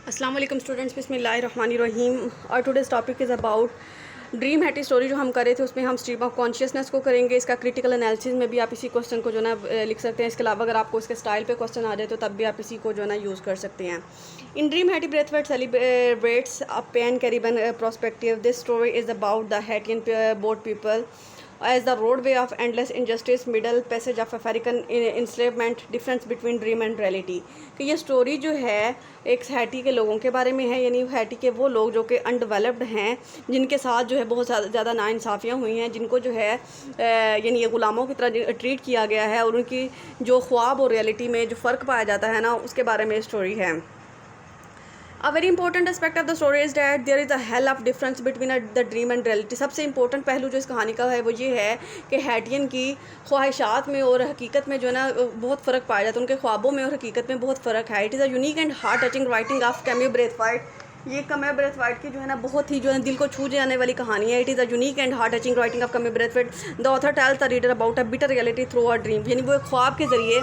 अस्सलाम वालेकुम स्टूडेंट्स, बिस्मिल्लाहिर्रहमानिर्रहीम। और today's topic is about dream Hattie story. जो हम कर रहे थे उसमें हम स्ट्रीम ऑफ कॉन्शियसनेस को करेंगे। इसका क्रिटिकल एनालिसिस में भी आप इसी क्वेश्चन को जो ना लिख सकते हैं। इसके अलावा अगर आपको इसके स्टाइल पे क्वेश्चन आ जाए तो तब भी आप इसी को जो है ना यूज़ कर सकते हैं। In dream Haiti Brathwaite celebrates a pan Caribbean prospective. This story is about the Haitian boat people as the roadway of endless injustice, middle passage of African enslavement, difference between dream and reality। कि ये story जो है एक Hattie के लोगों के बारे में है, यानी हैटी के वो लोग जो कि अनडेवलप्ड हैं, जिनके साथ जो है बहुत ज़्यादा नाइंसाफ़ियाँ हुई हैं, जिनको जो है यानी ये ग़ुलामों की तरह ट्रीट किया गया है, और उनकी जो ख्वाब और रियलिटी में जो फ़र्क पाया जाता है ना, उसके बारे में स्टोरी है। A very important aspect of the story is that there is a hell of difference between the dream and reality। सबसे important पहलू जो इस कहानी का है वो ये है कि हैटियन की ख्वाहिशात में और हकीकत में जो है ना बहुत फ़र्क पाया जाता है। उनके ख्वाबों में और हकीकत में बहुत फ़र्क है। It is a unique and heart touching writing of Kamau Brathwaite. ये कैम्यू ब्रेथवाइट की जो है ना बहुत ही जो है दिल को छू जाने वाली कहानी है। It is a unique and heart touching writing of Kamau Brathwaite. The author tells the reader about a bitter reality through a dream. यानी वो एक ख्वाब के ज़रिए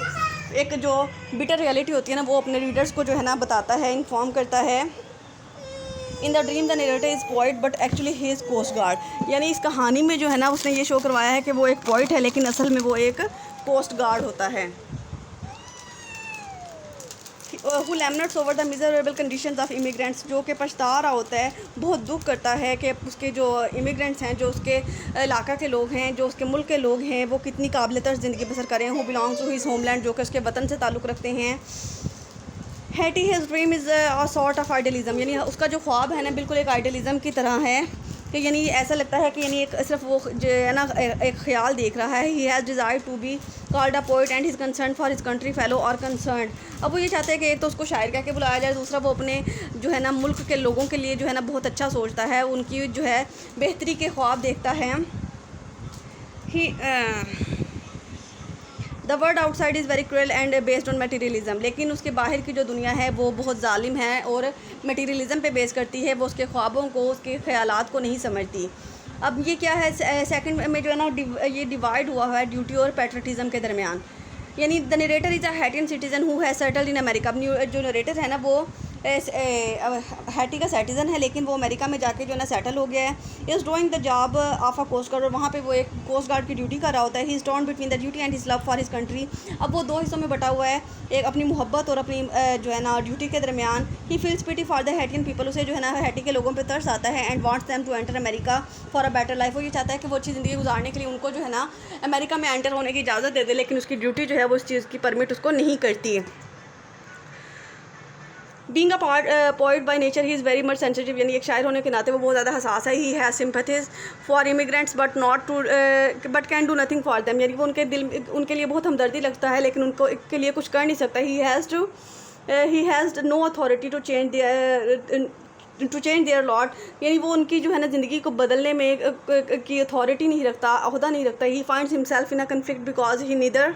एक जो बिटर रियलिटी होती है ना वो अपने रीडर्स को जो है ना बताता है, इन्फॉर्म करता है। In the dream the narrator is poet but actually he is coast guard. यानी इस कहानी में जो है ना उसने ये शो करवाया है कि वो एक पोइट है, लेकिन असल में वो एक कोस्ट गार्ड होता है। Who laments over the miserable conditions of immigrants. जो कि पछता रहा होता है, बहुत दुख करता है कि उसके जो इमिग्रेंट्स हैं, जो उसके इलाका के लोग हैं, जो उसके मुल्क के लोग हैं, वो कितनी काबिल तर्ज ज़िंदगी बसर करें। Who belongs to his homeland, जो कि उसके वतन से ताल्लुक़ रखते हैं। Haiti his dream is a sort of idealism. यानी उसका जो ख्वाब है ना बिल्कुल एक आइडियलिज़म की तरह है कि यानी ऐसा लगता है कि यानी एक सिर्फ वो जो है ना एक ख्याल देख रहा है। He has desire to be called a poet and his concern for his country fellow or concern. अब वो ये चाहते हैं कि एक तो उसको शायर कह के बुलाया जाए, दूसरा वो अपने जो है ना मुल्क के लोगों के लिए जो है ना बहुत अच्छा सोचता है, उनकी जो है बेहतरी के ख्वाब देखता है। He the world outside is very cruel and based on materialism. लेकिन उसके बाहर की जो दुनिया है वो बहुत जालिम है और मटीरियलिज़म पे बेस करती है। वो उसके ख्वाबों को, उसके ख्यालात को नहीं समझती। अब ये क्या है, सेकंड में जो है ना ये डिवाइड हुआ है ड्यूटी और पैट्रियटिज़म के दरमियान। यानी the narrator is a Haitian citizen who has settled in America. अब जो नरेटर है ना वो हैटी का सिटीज़न है, लेकिन वो अमेरिका में जाके जो है ना सेटल हो गया है। Is doing the job of a coast guard. और वहाँ पे वो एक कोस्ट गार्ड की ड्यूटी कर रहा होता है। He is torn between the duty and his love for his country. अब वो दो हिस्सों में बटा हुआ है, एक अपनी मोहब्बत और अपनी जो है ना ड्यूटी के दरमियान। He feels pity for the Haitian people. उसे जो है ना हैटी के लोगों पर तरस आता है। And wants them to enter America for a better life. वो ये चाहता है कि वो अच्छी ज़िंदगी गुजारने के लिए उनको जो है ना अमेरिका में एंटर होने की इजाज़त दे दे, लेकिन उसकी ड्यूटी जो है वो इस चीज़ की परमिट उसको नहीं करती है। Being a poet by nature he is very much sensitive. यानी एक शायर होने के नाते वो बहुत ज़्यादा हसास है। He has sympathies for immigrants but not to but can do nothing for them. यानी वो उनके लिए बहुत हमदर्दी लगता है, लेकिन उनको के लिए कुछ कर नहीं सकता। He has no authority to change their lot. यानी वो उनकी जो है ना ज़िंदगी को बदलने में की अथॉरिटी नहीं रखता, अहदा नहीं रखता। He finds himself in a conflict because he neither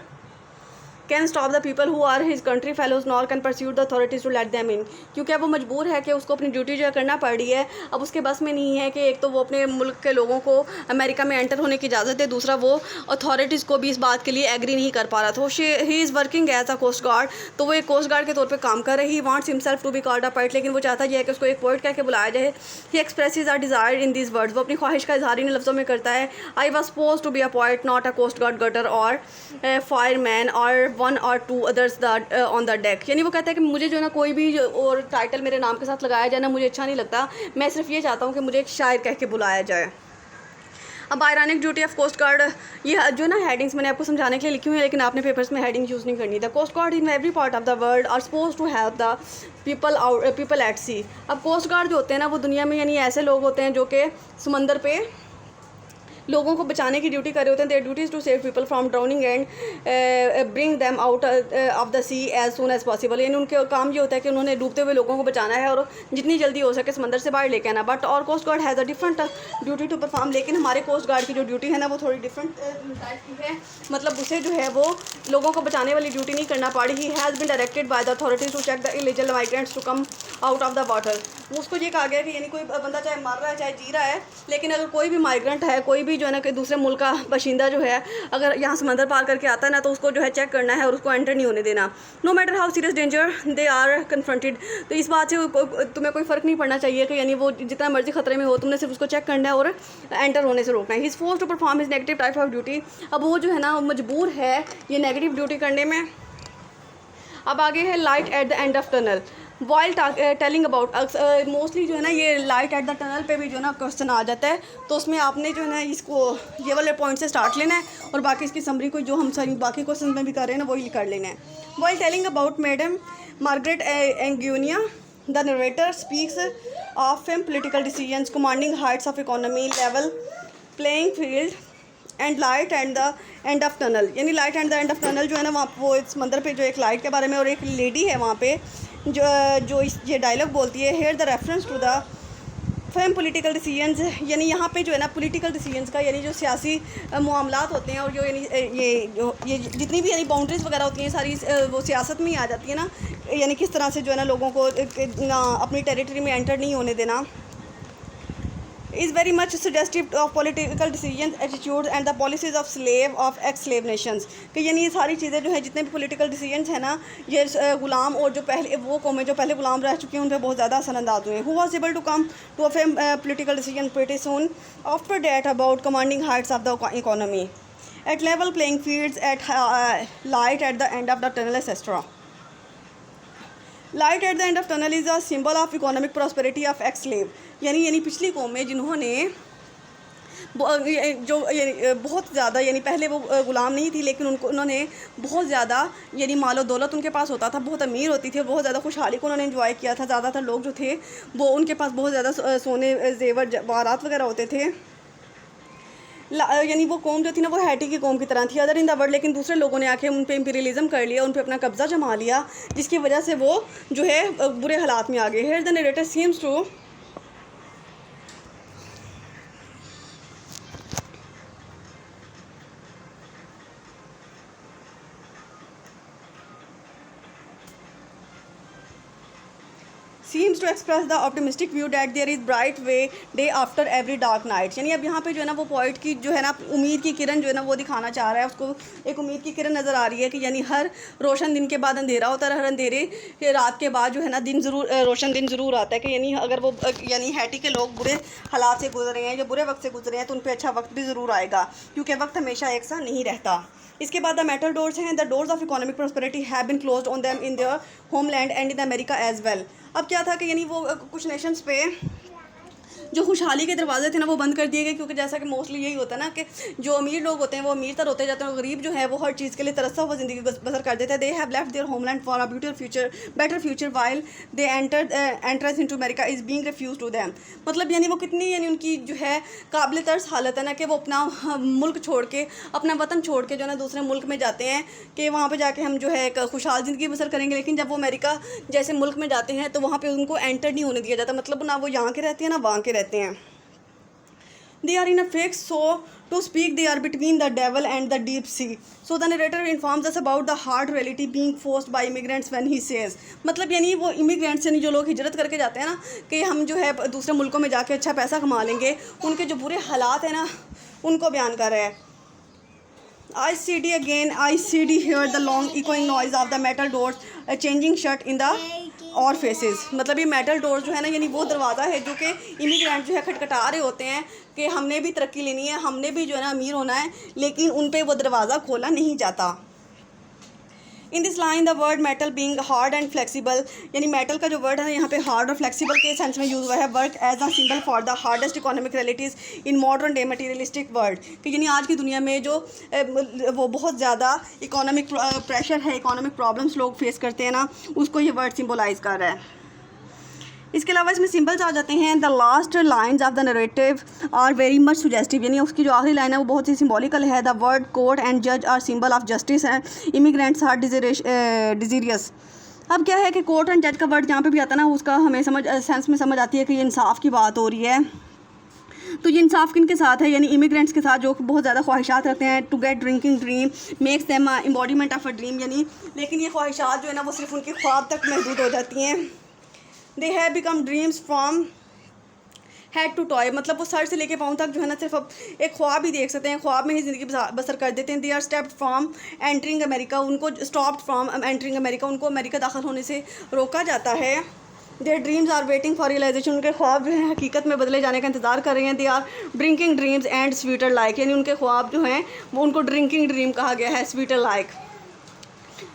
can stop the people who are his country fellows nor can pursue the authorities to let them in. क्योंकि अब वो मजबूर है कि उसको अपनी ड्यूटी जो है करना पड़ रही है। अब उसके बस में नहीं है कि एक तो वो अपने मुल्क के लोगों को अमेरिका में एंटर होने की इजाज़त दे, दूसरा वो अथॉरिटीज़ को भी इस बात के लिए एग्री नहीं कर पा रहा था। He is working as a coast guard. तो वो एक कोस्ट गार्ड के तौर पर काम कर रही। He wants himself to be called a poet. लेकिन वो चाहता है कि उसको एक पोइट कह के बुलाया जाए। He expresses our desire in these words. वो अपनी ख्वाहिश का इजहार इन लफ्ज़ों में करता है। I was suppose to be a poet not a coast guard gutter or fireman or one or two on the deck. यानी वो कहता है कि मुझे जो है ना कोई भी और टाइटल मेरे नाम के साथ लगाया जाए ना, मुझे अच्छा नहीं लगता। मैं सिर्फ ये चाहता हूँ कि मुझे एक शायर कह के बुलाया जाए। अब ironic duty of coast guard, ये जो ना हेडिंग्स मैंने आपको समझाने के लिए लिखी हुई है, लेकिन आपने पेपर्स में हेडिंग यूज़ नहीं करनी। The coast guard in every part of the world are suppose to help the people at sea. अब कोस्ट गार्ड जो होते हैं ना वो दुनिया में यानी ऐसे लोग होते हैं जो कि समंदर पे लोगों को बचाने की ड्यूटी कर रहे होते हैं। Their duty is to save people from drowning and bring them out of the sea as soon as possible. यानी उनके काम ये होता है कि उन्होंने डूबते हुए लोगों को बचाना है और जितनी जल्दी हो सके समंदर से बाहर लेके आना। But our coast guard has a different duty to perform. लेकिन हमारे कोस्ट गार्ड की जो ड्यूटी है ना वो थोड़ी डिफरेंट टाइप की है। मतलब उसे जो है वो लोगों को बचाने वाली ड्यूटी नहीं करना पड़ी। He has been directed by the authorities to check the illegal migrants to come out of the water. उसको ये कहा गया कि यानी कोई बंदा चाहे मर रहा है चाहे जी रहा है, लेकिन अगर कोई भी माइग्रेंट है, कोई भी जो है ना कि दूसरे मुल्क का बाशिंदा जो है अगर यहाँ समंदर पार करके आता है ना तो उसको जो है चेक करना है और उसको एंटर नहीं होने देना। No matter how serious danger they are confronted. तो इस बात से तुम्हें कोई फ़र्क नहीं पड़ना चाहिए कि यानी वो जितना मर्जी ख़तरे में हो, तुमने सिर्फ उसको चेक करना है और एंटर होने से रोकना है। He is force to perform his negative type of duty. अब वो जो है ना मजबूर है ये नेगेटिव ड्यूटी करने में। अब आगे है light at the end of tunnel while telling about. Mostly जो है ना ये लाइट एट द टनल पे भी जो है ना क्वेश्चन आ जाता है, तो उसमें आपने जो है ना इसको ये वाले पॉइंट से स्टार्ट लेना है और बाकी इसकी समरी को जो हम सारी बाकी क्वेश्चन में भी कर रहे हैं ना वही कर लेना है। While telling about madam Margaret Anguinia the narrator speaks of him political decisions commanding heights of economy level playing field and light and the end of tunnel. यानी light and the end of tunnel जो है ना वहाँ वो समंदर पे जो एक लाइट के बारे में और एक लेडी है वहाँ पे जो ये डायलॉग बोलती है। Here the reference to the fame political decisions. यानी यहाँ पे जो है ना पॉलिटिकल डिसीजंस का यानी जो सियासी मामलात होते हैं और जो यानी ये जितनी भी यानी बाउंड्रीज वगैरह होती हैं सारी वो सियासत में ही आ जाती है ना। यानी किस तरह से जो है ना लोगों को ना अपनी टेरिटरी में एंटर नहीं होने देना। is very much suggestive of political decisions, attitudes and the policies of slave of ex-slave nations। कि यानी ये सारी चीज़ें जो है जितने भी political decisions हैं ना ये ग़ुलाम और जो पहले वो कौमें जो पहले ग़ुलाम रह चुके हैं उन पर बहुत ज़्यादा असरअंदाज हुए हैं। Who was able to come to a firm political decision pretty soon after that about commanding heights of the economy at level playing fields at light at the end of the tunnel etc। Light at the end of tunnel is a symbol of economic prosperity of x slave. यानी पिछली कौमें जिन्होंने जो बहुत ज़्यादा यानी पहले वो ग़ुलाम नहीं थी लेकिन उन्होंने बहुत ज़्यादा यानी मालो दौलत उनके पास होता था, बहुत अमीर होती थी, बहुत ज़्यादा खुशहाली को उन्होंने एंजॉय किया था। ज़्यादातर लोग जो थे वो उनके पास बहुत ज़्यादा सोने जेवर जवाहरात वगैरह होते थे। यानी वो कौम जो थी ना वो हैटी की कौम की तरह थी अदर इन द वर्ल्ड। लेकिन दूसरे लोगों ने आके उन पे इंपीरियलिज्म कर लिया, उन पे अपना कब्ज़ा जमा लिया जिसकी वजह से वो जो है बुरे हालात में आ गए। Here the narrator seems to seems to express the optimistic view that there is bright way day after every dark night। यानी अब यहाँ पे जो है ना वो पॉइंट की जो है ना उम्मीद की किरण जो है ना वो दिखाना चाह रहा है, उसको एक उम्मीद की किरण नज़र आ रही है कि यानी हर रोशन दिन के बाद अंधेरा होता है, हर अंधेरे के रात के बाद जो है ना दिन ज़रूर रोशन दिन ज़रूर आता है। कि यानी अगर वो यानी हैटी के लोग बुरे हालात से गुजरे हैं या बुरे वक्त से गुजरे हैं तो उन पर अच्छा वक्त भी ज़रूर आएगा क्योंकि वक्त हमेशा एक सा नहीं रहता। इसके बाद द मेटल डोर्स हैं the doors of economic prosperity have been closed on them in their homeland and in America as well. अब क्या था कि यानी वो कुछ नेशंस पे जो खुशहाली के दरवाजे थे ना वो बंद कर दिए गए क्योंकि जैसा कि मोस्टली यही होता है ना कि जो अमीर लोग होते हैं वो अमीर तर होते जाते हैं और गरीब जो है वो हर चीज़ के लिए तरसा हुआ ज़िंदगी बसर कर देते हैं। They have left their homeland for a beautiful future better future while they entrance into America is being refuse to them. मतलब यानी वो कितनी यानी उनकी जो है काबिल तर्स हालत है ना कि वो अपना मुल्क छोड़ के अपना वतन छोड़ के जो है ना दूसरे मुल्क में जाते हैं कि वहाँ पर जाके हम जो है एक खुशहाल ज़िंदगी बसर करेंगे। लेकिन जब वो अमेरिका जैसे मुल्क में जाते हैं तो वहाँ पर उनको एंटर नहीं होने दिया जाता। मतलब ना वो यहाँ के रहते हैं ना वहाँ के रहते हैं। They are in a fix, so to speak, they are between the devil and the deep sea. So the narrator informs us about the hard reality being forced by immigrants when he says, मतलब यानी वो immigrants यानी जो लोग हिजरत करके जाते हैं ना कि हम जो है दूसरे मुल्कों में जाके अच्छा पैसा कमा लेंगे, उनके जो बुरे हालात हैं ना उनको बयान कर रहा है। I CD again, I CD hear the long echoing noise of the metal doors changing shut in the और फेसेस। मतलब ये मेटल डोर जो है ना यानी वो दरवाज़ा है जो कि इमिग्रेंट जो है खटखटा रहे होते हैं कि हमने भी तरक्की लेनी है, हमने भी जो है ना अमीर होना है, लेकिन उन पे वो दरवाज़ा खोला नहीं जाता। In this line the word metal being hard and flexible, यानी मेटल का जो वर्ड है ना यहाँ पे हार्ड और फ्लेक्सिबल के सेंस में यूज़ हुआ है। Work as a symbol for the hardest economic realities in modern day materialistic world. कि यानी आज की दुनिया में जो वो बहुत ज़्यादा इकोनॉमिक प्रेशर है, इकोनॉमिक प्रॉब्लम्स लोग फेस करते हैं ना, उसको ये वर्ड सिम्बोलाइज़ कर रहा है। इसके अलावा इसमें सिंबल्स आ जाते हैं। The last lines of the narrative are very much suggestive, यानी उसकी जो आखिरी लाइन है वो बहुत ही सिम्बॉलिकल है। द वर्ड कोर्ट एंड जज are symbol of justice and immigrants are desirous. अब क्या है कि कोर्ट एंड जज का वर्ड जहाँ पे भी आता है ना उसका हमें सेंस में समझ आती है कि ये इंसाफ की बात हो रही है। तो ये इंसाफ किन के साथ है, यानी इमिग्रेंट्स के साथ जो बहुत ज़्यादा ख्वाहिशात रखते हैं। To get drinking dream makes them embodiment of a dream, यानी लेकिन ये ख्वाहिशात जो है ना वो सिर्फ उनके ख्वाब तक महदूद हो जाती हैं। They have become dreams from head to toe, मतलब वो सर से लेके पाँव तक जो है ना सिर्फ अब एक ख्वाब ही देख सकते हैं, ख्वाब में ही ज़िंदगी बसर कर देते हैं। They are stepped from entering America, उनको स्टॉप्ड फ्राम एंटरिंग अमेरिका, उनको अमेरिका दाखिल होने से रोका जाता है। Their dreams are waiting for realization, उनके ख्वाब जो हैं हकीकत में बदले जाने का इंतजार कर रहे हैं। They are drinking dreams and sweeter like, यानी उनके ख्वाब जो हैं वो उनको ड्रिंकिंग ड्रीम कहा गया है, sweeter like.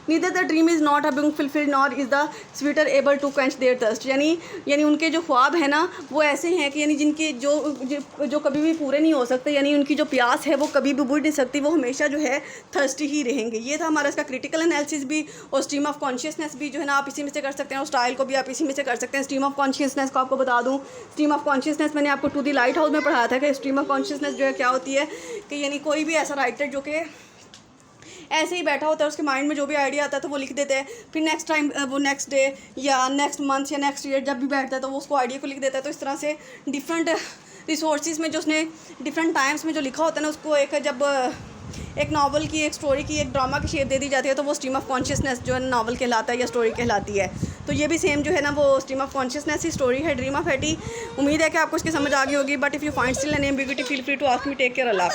Neither the dream is not being fulfilled nor is the sweeter able to quench their thirst, यानी उनके जो ख्वाब है ना वो ऐसे हैं कि यानी जिनके जो कभी भी पूरे नहीं हो सकते, यानी उनकी जो प्यास है वो कभी भी बुझ नहीं सकती, वो हमेशा जो है थर्स्टी ही रहेंगे। ये था हमारा इसका क्रिटिकल एनालिसिस भी, और स्ट्रीम ऑफ कॉन्शियसनेस भी जो है ना आप इसी में से कर सकते हैं, और स्टाइल को भी आप इसी में से कर सकते हैं। स्ट्रीम ऑफ कॉन्शियसनेस को आपको बता दूँ, स्ट्रीम ऑफ कॉन्शियसनेस मैंने आपको टू द लाइट हाउस में पढ़ाया था कि स्ट्रीम ऑफ कॉन्शियसनेस जो है क्या होती है कि यानी कोई भी ऐसा राइटर जो कि ऐसे ही बैठा होता है, उसके माइंड में जो भी आइडिया आता है तो वो लिख देते हैं, फिर नेक्स्ट टाइम वो नेक्स्ट डे या नेक्स्ट मंथ या नेक्स्ट ईयर जब भी बैठता है तो वो उसको आइडिया को लिख देता है। तो इस तरह से डिफरेंट रिसोर्सेज में जो उसने डिफरेंट टाइम्स में जो लिखा होता है ना, उसको जब एक नावल की, एक स्टोरी की, एक ड्रामा की शेप दे दी जाती है तो वो स्ट्रीम ऑफ कॉन्शियसनेस जो है नावल कहलाता है या स्टोरी कहलाती है। तो ये भी सेम जो है ना वो स्ट्रीम ऑफ कॉन्शियसनेस ही स्टोरी है, ड्रीम ऑफ एटी। उम्मीद है कि आपको इसकी समझ आ गई होगी। But if you find still any ambiguity feel free to ask me. Take care, Allah.